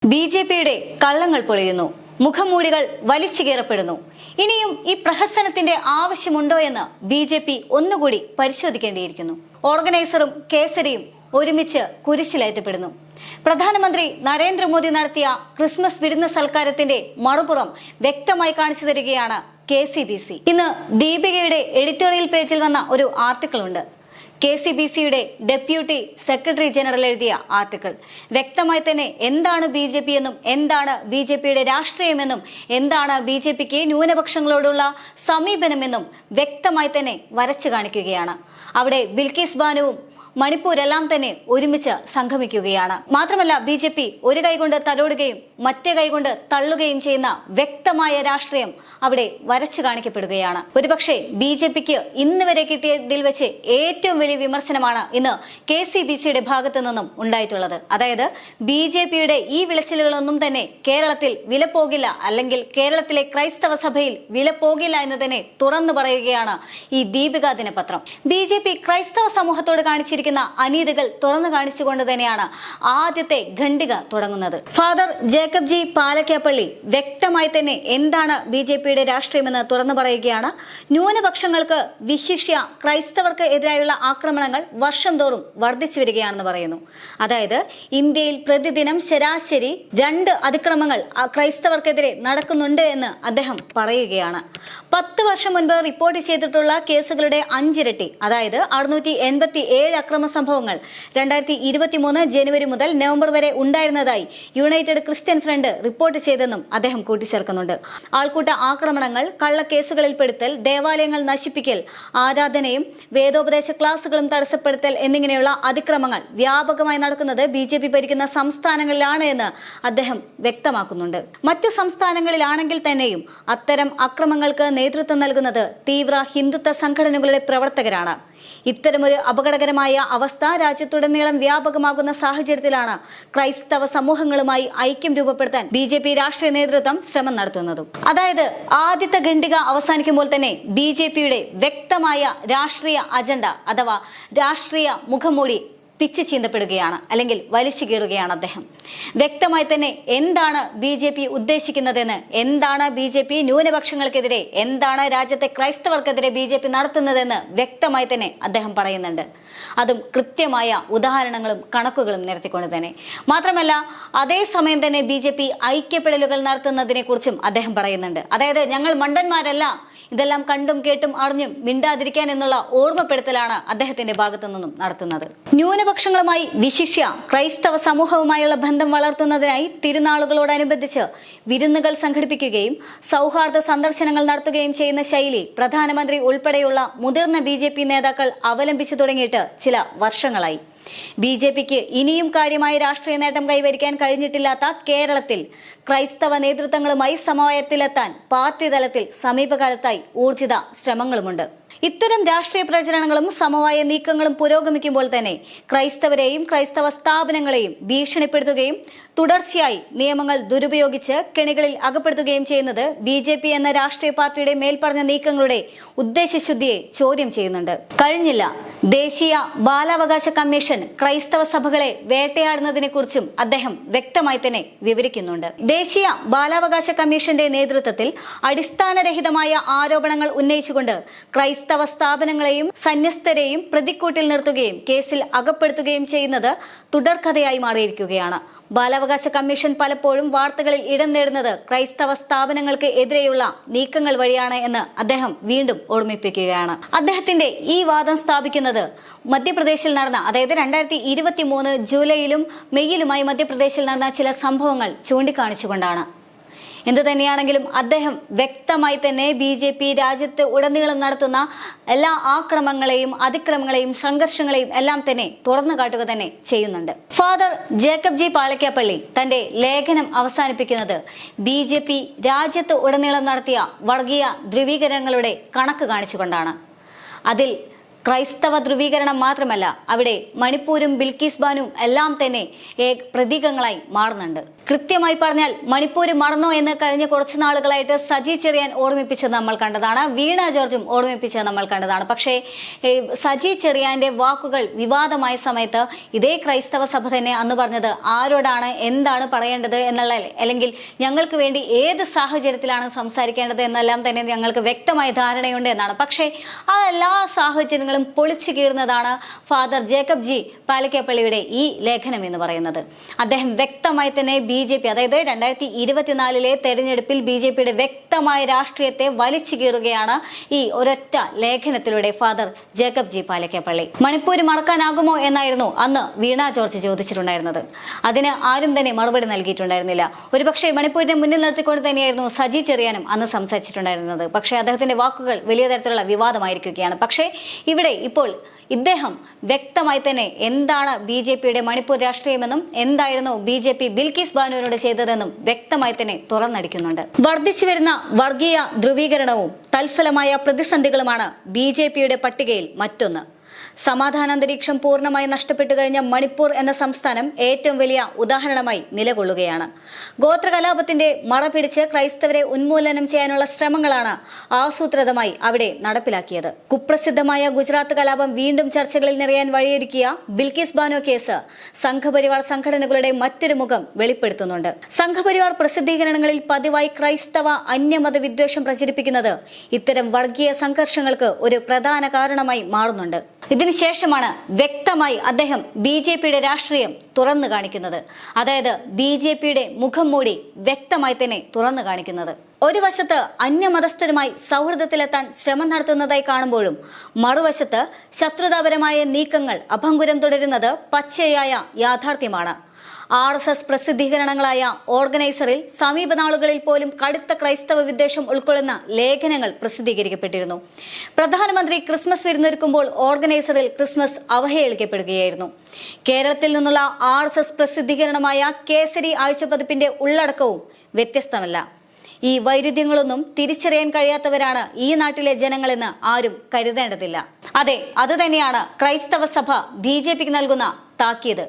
ബി.ജെ.പിയുടെ കള്ളങ്ങൾ പൊളിയുന്നു, മുഖംമൂടികൾ വലിച്ചു കീറപ്പെടുന്നു. ഇനിയും ഈ പ്രഹസനത്തിന്റെ ആവശ്യമുണ്ടോ എന്ന് ബി.ജെ.പി ഒന്നുകൂടി പരിശോധിക്കേണ്ടിയിരിക്കുന്നു. ഓർഗനൈസറും കേസരിയും ഒരുമിച്ച് കുരിശിലേറ്റപ്പെടുന്നു. പ്രധാനമന്ത്രി നരേന്ദ്രമോദി നടത്തിയ ക്രിസ്മസ് വിരുന്ന് സൽക്കാരത്തിന്റെ മറുപുറം വ്യക്തമായി കാണിച്ചു തരികയാണ് KCBC. ഇന്ന് ദീപികയുടെ എഡിറ്റോറിയൽ പേജിൽ വന്ന ഒരു ആർട്ടിക്കിൾ ഉണ്ട്. KCBCയുടെ ഡെപ്യൂട്ടി സെക്രട്ടറി ജനറൽ എഴുതിയ ആർട്ടിക്കിൾ വ്യക്തമായി തന്നെ എന്താണ് BJP എന്നും എന്താണ് BJPയുടെ രാഷ്ട്രീയമെന്നും എന്താണ് BJPക്ക് ന്യൂനപക്ഷങ്ങളോടുള്ള സമീപനമെന്നും വ്യക്തമായി തന്നെ വരച്ചു കാണിക്കുകയാണ്. അവിടെ ബിൽക്കിസ് ബാനുവും മണിപ്പൂരെല്ലാം തന്നെ ഒരുമിച്ച് സംഗമിക്കുകയാണ്. മാത്രമല്ല BJP ഒരു കൈകൊണ്ട് തലോടുകയും മറ്റേ കൈകൊണ്ട് തള്ളുകയും ചെയ്യുന്ന വ്യക്തമായ രാഷ്ട്രീയം അവിടെ വരച്ചു കാണിക്കപ്പെടുകയാണ്. ഒരുപക്ഷെ BJPക്ക് ഇന്ന് വരെ കിട്ടിയതിൽ വെച്ച് ഏറ്റവും വലിയ വിമർശനമാണ് ഇന്ന് KCBCയുടെ ഭാഗത്തു നിന്നും ഉണ്ടായിട്ടുള്ളത്. അതായത് BJPയുടെ ഈ വിളച്ചിലുകളൊന്നും തന്നെ കേരളത്തിൽ വിലപ്പോകില്ല, അല്ലെങ്കിൽ കേരളത്തിലെ ക്രൈസ്തവ സഭയിൽ വിലപ്പോകില്ല എന്ന് തന്നെ തുറന്നു പറയുകയാണ് ഈ ദീപിക ദിനപത്രം. BJP ക്രൈസ്തവ സമൂഹത്തോട് കാണിച്ചിരിക്കുന്ന അനീതികൾ തുറന്നു കാണിച്ചുകൊണ്ട് തന്നെയാണ് ആദ്യത്തെ ഖണ്ഡിക തുടങ്ങുന്നത്. ഫാദർ ജേക്കബ് ജി പാലക്കാപ്പള്ളി വ്യക്തമായി തന്നെ എന്താണ് BJPയുടെ രാഷ്ട്രീയമെന്ന് തുറന്നു പറയുകയാണ്. ന്യൂനപക്ഷങ്ങൾക്ക്, വിശിഷ്യ ക്രൈസ്തവർക്ക് എതിരായുള്ള ആക്രമണങ്ങൾ വർഷം തോറും വർദ്ധിച്ചു വരികയാണെന്ന് പറയുന്നു. അതായത് ഇന്ത്യയിൽ പ്രതിദിനം ശരാശരി 2 അതിക്രമങ്ങൾ ക്രൈസ്തവർക്കെതിരെ നടക്കുന്നുണ്ട് എന്ന് അദ്ദേഹം പറയുകയാണ്. 10 വർഷം മുൻപ് റിപ്പോർട്ട് ചെയ്തിട്ടുള്ള കേസുകളുടെ 5 ഇരട്ടി, അതായത് 687 അക്രമ സംഭവങ്ങൾ 2023 ജനുവരി മുതൽ നവംബർ വരെ ഉണ്ടായിരുന്നതായി യുണൈറ്റഡ് ക്രിസ്ത്യൻ ഫ്രണ്ട് റിപ്പോർട്ട് ചെയ്തെന്നും അദ്ദേഹം കൂട്ടിച്ചേർക്കുന്നുണ്ട്. ആൾക്കൂട്ട ആക്രമണങ്ങൾ, കള്ളക്കേസുകളിൽപ്പെടുത്തൽ, ദേവാലയങ്ങൾ നശിപ്പിക്കൽ, ആരാധനയും വേദോപദേശ ക്ലാസുകളും തടസ്സപ്പെടുത്തൽ എന്നിങ്ങനെയുള്ള അതിക്രമങ്ങൾ വ്യാപകമായി നടക്കുന്നത് BJP ഭരിക്കുന്ന സംസ്ഥാനങ്ങളിലാണ് എന്ന് അദ്ദേഹം വ്യക്തമാക്കുന്നുണ്ട്. മറ്റു സംസ്ഥാനങ്ങളിലാണെങ്കിൽ തന്നെയും അത്തരം അക്രമങ്ങൾക്ക് നേതൃത്വം നൽകുന്നത് തീവ്ര ഹിന്ദുത്വ സംഘടനകളുടെ പ്രവർത്തകരാണ്. ഇത്തരമൊരു അപകടകരമായ അവസ്ഥ രാജ്യത്തുടനീളം വ്യാപകമാകുന്ന സാഹചര്യത്തിലാണ് ക്രൈസ്തവ സമൂഹങ്ങളുമായി ഐക്യം രൂപപ്പെടുത്താൻ BJP രാഷ്ട്രീയ നേതൃത്വം ശ്രമം നടത്തുന്നതും. അതായത് ആദ്യത്തെ ഖണ്ഡിക അവസാനിക്കുമ്പോൾ തന്നെ BJPയുടെ വ്യക്തമായ രാഷ്ട്രീയ അജണ്ട അഥവാ രാഷ്ട്രീയ മുഖംമൂടി പിച്ച് ചീന്തപ്പെടുകയാണ്, അല്ലെങ്കിൽ വലിച്ചു കീറുകയാണ് അദ്ദേഹം. വ്യക്തമായി തന്നെ എന്താണ് BJP ഉദ്ദേശിക്കുന്നതെന്ന്, എന്താണ് BJP ന്യൂനപക്ഷങ്ങൾക്കെതിരെ, എന്താണ് രാജ്യത്തെ ക്രൈസ്തവർക്കെതിരെ BJP നടത്തുന്നതെന്ന് വ്യക്തമായി തന്നെ അദ്ദേഹം പറയുന്നുണ്ട്. അതും കൃത്യമായ ഉദാഹരണങ്ങളും കണക്കുകളും നിരത്തിക്കൊണ്ട് തന്നെ. മാത്രമല്ല അതേസമയം തന്നെ BJP ഐക്യപ്പെടലുകൾ നടത്തുന്നതിനെ കുറിച്ചും അദ്ദേഹം പറയുന്നുണ്ട്. അതായത് ഞങ്ങൾ മണ്ടന്മാരല്ല, ഇതെല്ലാം കണ്ടും കേട്ടും അറിഞ്ഞും മിണ്ടാതിരിക്കാൻ എന്നുള്ള ഓർമ്മപ്പെടുത്തലാണ് അദ്ദേഹത്തിന്റെ ഭാഗത്തു നിന്നും നടത്തുന്നത്. ന്യൂനപക്ഷങ്ങളുമായി, വിശിഷ്യ ക്രൈസ്തവ സമൂഹവുമായുള്ള ബന്ധം വളർത്തുന്നതിനായി തിരുനാളുകളോടനുബന്ധിച്ച് വിരുന്നുകൾ സംഘടിപ്പിക്കുകയും സൗഹാർദ്ദ സന്ദർശനങ്ങൾ നടത്തുകയും ചെയ്യുന്ന ശൈലി പ്രധാനമന്ത്രി ഉൾപ്പെടെയുള്ള മുതിർന്ന BJP നേതാക്കൾ അവലംബിച്ചു തുടങ്ങിയിട്ട് ചില വർഷങ്ങളായി. BJPക്ക് ഇനിയും കാര്യമായ രാഷ്ട്രീയ നേട്ടം കൈവരിക്കാൻ കഴിഞ്ഞിട്ടില്ലാത്ത കേരളത്തിൽ ക്രൈസ്തവ നേതൃത്വങ്ങളുമായി സമവായത്തിലെത്താൻ പാർട്ടി തലത്തിൽ സമീപകാലത്തായി ഊർജിത ശ്രമങ്ങളുമുണ്ട്. ഇത്തരം രാഷ്ട്രീയ പ്രചരണങ്ങളും സമവായ നീക്കങ്ങളും പുരോഗമിക്കുമ്പോൾ തന്നെ ക്രൈസ്തവരെയും ക്രൈസ്തവ സ്ഥാപനങ്ങളെയും ഭീഷണിപ്പെടുത്തുകയും തുടർച്ചയായി നിയമങ്ങൾ ദുരുപയോഗിച്ച് കെണികളിൽ അകപ്പെടുത്തുകയും ചെയ്യുന്നത് BJP എന്ന രാഷ്ട്രീയ പാർട്ടിയുടെ മേൽപ്പറഞ്ഞ നീക്കങ്ങളുടെ ഉദ്ദേശശുദ്ധിയെ ചോദ്യം ചെയ്യുന്നുണ്ട്. കഴിഞ്ഞില്ല, ദേശീയ ബാലാവകാശ കമ്മീഷൻ ക്രൈസ്തവ സഭകളെ വേട്ടയാടുന്നതിനെ കുറിച്ചും അദ്ദേഹം വ്യക്തമായി തന്നെ വിവരിക്കുന്നുണ്ട്. ദേശീയ ബാലാവകാശ കമ്മീഷന്റെ നേതൃത്വത്തിൽ അടിസ്ഥാനരഹിതമായ ആരോപണങ്ങൾ ഉന്നയിച്ചുകൊണ്ട് ക്രൈസ്തവ സ്ഥാപനങ്ങളെയും സന്യസ്തരെയും പ്രതിക്കൂട്ടിൽ നിർത്തുകയും കേസിൽ അകപ്പെടുത്തുകയും ചെയ്യുന്നത് തുടർക്കഥയായി മാറിയിരിക്കുകയാണ്. ബാലാവകാശ കമ്മീഷൻ പലപ്പോഴും വാർത്തകളിൽ ഇടം നേടുന്നത് ക്രൈസ്തവ സ്ഥാപനങ്ങൾക്ക് എതിരെയുള്ള നീക്കങ്ങൾ വഴിയാണ് എന്ന് അദ്ദേഹം വീണ്ടും ഓർമ്മിപ്പിക്കുകയാണ്. അദ്ദേഹത്തിന്റെ ഈ വാദം സ്ഥാപിക്കുന്നത് മധ്യപ്രദേശിൽ നടന്ന, അതായത് 2023 ജൂലൈയിലും മെയ്യിലുമായി മധ്യപ്രദേശിൽ നടന്ന ചില സംഭവങ്ങൾ ചൂണ്ടിക്കാണിച്ചുകൊണ്ടാണ്. എന്തു തന്നെയാണെങ്കിലും അദ്ദേഹം വ്യക്തമായി തന്നെ BJP രാജ്യത്ത് ഉടനീളം നടത്തുന്ന എല്ലാ ആക്രമണങ്ങളെയും അതിക്രമങ്ങളെയും സംഘർഷങ്ങളെയും എല്ലാം തന്നെ തുറന്നു കാട്ടുക തന്നെ ചെയ്യുന്നുണ്ട്. ഫാദർ ജേക്കബ് ജി പാലക്കാപ്പള്ളി തന്റെ ലേഖനം അവസാനിപ്പിക്കുന്നത് BJP രാജ്യത്ത് ഉടനീളം നടത്തിയ വർഗീയ ധ്രുവീകരണങ്ങളുടെ കണക്ക് കാണിച്ചുകൊണ്ടാണ്. അതിൽ ക്രൈസ്തവ ധ്രുവീകരണം മാത്രമല്ല, അവിടെ മണിപ്പൂരും ബിൽക്കിസ് ബാനുവും എല്ലാം തന്നെ പ്രതീകങ്ങളായി മാറുന്നുണ്ട്. കൃത്യമായി പറഞ്ഞാൽ മണിപ്പൂര് മറന്നോ എന്ന് കഴിഞ്ഞ കുറച്ചു നാളുകളായിട്ട് സജി ചെറിയാൻ ഓർമ്മിപ്പിച്ചത് നമ്മൾ കണ്ടതാണ്, വീണ ജോർജും ഓർമ്മിപ്പിച്ചത് നമ്മൾ കണ്ടതാണ്. പക്ഷേ സജി ചെറിയാന്റെ വാക്കുകൾ വിവാദമായ സമയത്ത് ഇതേ ക്രൈസ്തവ സഭ തന്നെ അന്ന് പറഞ്ഞത് ആരോടാണ് എന്താണ് പറയേണ്ടത് എന്നുള്ള, അല്ലെങ്കിൽ ഞങ്ങൾക്ക് വേണ്ടി ഏത് സാഹചര്യത്തിലാണ് സംസാരിക്കേണ്ടത് എന്നെല്ലാം തന്നെ ഞങ്ങൾക്ക് വ്യക്തമായ ധാരണയുണ്ട് എന്നാണ്. പക്ഷേ ആ എല്ലാ സാഹചര്യങ്ങളും പൊളിച്ചു കീറുന്നതാണ് ഫാദർ ജേക്കബ് ജി പാലക്കപ്പള്ളിയുടെ ഈ ലേഖനം എന്ന് പറയുന്നത്. അദ്ദേഹം വ്യക്തമായി തന്നെ BJP, അതായത് 2024 തെരഞ്ഞെടുപ്പിൽ BJPയുടെ വ്യക്തമായ രാഷ്ട്രീയത്തെ വലിച്ചു കീറുകയാണ് ഈ ഒരൊറ്റ ലേഖനത്തിലൂടെ father Jacob G Palakkappally. Manipur മറക്കാനാകുമോ എന്നായിരുന്നു അന്ന് വീണ ജോർജ് ചോദിച്ചിട്ടുണ്ടായിരുന്നത്. അതിന് ആരും തന്നെ മറുപടി നൽകിയിട്ടുണ്ടായിരുന്നില്ല. ഒരുപക്ഷെ മണിപ്പൂരിനെ മുന്നിൽ നിർത്തിക്കൊണ്ട് തന്നെയായിരുന്നു സജി ചെറിയാനും അന്ന് സംസാരിച്ചിട്ടുണ്ടായിരുന്നത്. പക്ഷേ അദ്ദേഹത്തിന്റെ വാക്കുകൾ വലിയ തരത്തിലുള്ള വിവാദമായിരിക്കുകയാണ്. പക്ഷേ ഇവിടെ ഇപ്പോൾ ഇദ്ദേഹം വ്യക്തമായി തന്നെ എന്താണ് BJPയുടെ മണിപ്പൂർ രാഷ്ട്രീയമെന്നും എന്തായിരുന്നു BJP ബിൽക്കിസ് ബാനുവിനോട് ചെയ്തതെന്നും വ്യക്തമായി തന്നെ തുറന്നടിക്കുന്നുണ്ട്. വർദ്ധിച്ചു വരുന്ന വർഗീയ ധ്രുവീകരണവും തൽഫലമായ പ്രതിസന്ധികളുമാണ് BJPയുടെ പട്ടികയിൽ മറ്റൊന്ന്. സമാധാനാന്തരീക്ഷം പൂർണ്ണമായി നഷ്ടപ്പെട്ടു കഴിഞ്ഞ മണിപ്പൂർ എന്ന സംസ്ഥാനം ഏറ്റവും വലിയ ഉദാഹരണമായി നിലകൊള്ളുകയാണ്. ഗോത്രകലാപത്തിന്റെ മറ പിടിച്ച് ക്രൈസ്തവരെ ഉന്മൂലനം ചെയ്യാനുള്ള ശ്രമങ്ങളാണ് ആസൂത്രിതമായി അവിടെ നടപ്പിലാക്കിയത്. കുപ്രസിദ്ധമായ ഗുജറാത്ത് കലാപം വീണ്ടും ചർച്ചകളിൽ നിറയാൻ വഴിയൊരുക്കിയ ബിൽക്കിസ് ബാനോ കേസ് സംഘപരിവാർ സംഘടനകളുടെ മറ്റൊരു മുഖം വെളിപ്പെടുത്തുന്നുണ്ട്. സംഘപരിവാർ പ്രസിദ്ധീകരണങ്ങളിൽ പതിവായി ക്രൈസ്തവ അന്യമത വിദ്വേഷം പ്രചരിപ്പിക്കുന്നത് ഇത്തരം വർഗീയ സംഘർഷങ്ങൾക്ക് ഒരു പ്രധാന കാരണമായി മാറുന്നുണ്ട്. ഇതിനുശേഷമാണ് വ്യക്തമായി അദ്ദേഹം BJPയുടെ രാഷ്ട്രീയം തുറന്നു കാണിക്കുന്നത്. അതായത് BJPയുടെ മുഖം മൂടി വ്യക്തമായി തന്നെ തുറന്നു കാണിക്കുന്നത്. ഒരു വശത്ത് അന്യമതസ്ഥരുമായി സൗഹൃദത്തിലെത്താൻ ശ്രമം നടത്തുന്നതായി കാണുമ്പോഴും മറുവശത്ത് ശത്രുതാപരമായ നീക്കങ്ങൾ അഭംഗുരം തുടരുന്നത് പച്ചയായ യാഥാർത്ഥ്യമാണ്. RSS പ്രസിദ്ധീകരണങ്ങളായ ഓർഗനൈസറിൽ സമീപ നാളുകളിൽ പോലും കടുത്ത ക്രൈസ്തവ വിദ്വേഷം ഉൾക്കൊള്ളുന്ന ലേഖനങ്ങൾ പ്രസിദ്ധീകരിക്കപ്പെട്ടിരുന്നു. പ്രധാനമന്ത്രി ക്രിസ്മസ് വിരുന്നൊരുക്കുമ്പോൾ ഓർഗനൈസറിൽ ക്രിസ്മസ് അവഹേളിക്കപ്പെടുകയായിരുന്നു. കേരളത്തിൽ നിന്നുള്ള RSS പ്രസിദ്ധീകരണമായ കേസരി ആഴ്ചപ്പതിപ്പിന്റെ ഉള്ളടക്കവും വ്യത്യസ്തമല്ല. ഈ വൈരുദ്ധ്യങ്ങളൊന്നും തിരിച്ചറിയാൻ കഴിയാത്തവരാണ് ഈ നാട്ടിലെ ജനങ്ങളെന്ന് ആരും കരുതേണ്ടതില്ല. അതെ, അതുതന്നെയാണ് ക്രൈസ്തവ സഭ BJPക്ക് നൽകുന്ന താക്കീത്.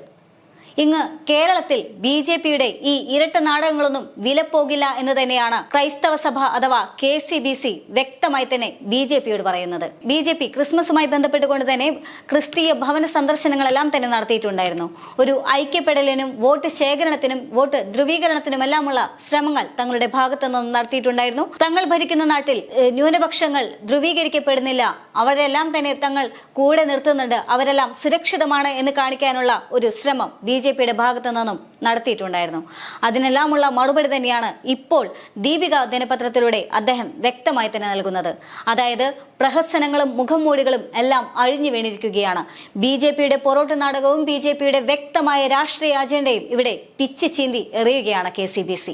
ഇങ്ങ് കേരളത്തിൽ BJPയുടെ ഈ ഇരട്ട നാടകങ്ങളൊന്നും വിലപ്പോകില്ല എന്ന് തന്നെയാണ് ക്രൈസ്തവ സഭ അഥവാ KCBC വ്യക്തമായി തന്നെ BJPയോട് പറയുന്നത്. BJP ക്രിസ്മസുമായി ബന്ധപ്പെട്ടുകൊണ്ട് തന്നെ ക്രിസ്തീയ ഭവന സന്ദർശനങ്ങളെല്ലാം തന്നെ നടത്തിയിട്ടുണ്ടായിരുന്നു. ഒരു ഐക്യപ്പെടലിനും വോട്ട് ശേഖരണത്തിനും വോട്ട് ധ്രുവീകരണത്തിനുമെല്ലാമുള്ള ശ്രമങ്ങൾ തങ്ങളുടെ ഭാഗത്തു നിന്ന് നടത്തിയിട്ടുണ്ടായിരുന്നു. തങ്ങൾ ഭരിക്കുന്ന നാട്ടിൽ ന്യൂനപക്ഷങ്ങൾ ധ്രുവീകരിക്കപ്പെടുന്നില്ല, അവരെല്ലാം തന്നെ തങ്ങൾ കൂടെ നിർത്തുന്നുണ്ട്, അവരെല്ലാം സുരക്ഷിതമാണ് എന്ന് കാണിക്കാനുള്ള ഒരു ശ്രമം BJPയുടെ ഭാഗത്തു നിന്നും നടത്തിയിട്ടുണ്ടായിരുന്നു. അതിനെല്ലാമുള്ള മറുപടി തന്നെയാണ് ഇപ്പോൾ ദീപിക ദിനപത്രത്തിലൂടെ അദ്ദേഹം വ്യക്തമായി തന്നെ നൽകുന്നത്. അതായത് പ്രഹസനങ്ങളും മുഖംമൂടികളും എല്ലാം അഴിഞ്ഞു വീണിരിക്കുകയാണ്. BJPയുടെ പൊറോട്ട് നാടകവും BJPയുടെ വ്യക്തമായ രാഷ്ട്രീയ അജണ്ടയും ഇവിടെ പിച്ച് ചീന്തി എറിയുകയാണ് KCBC.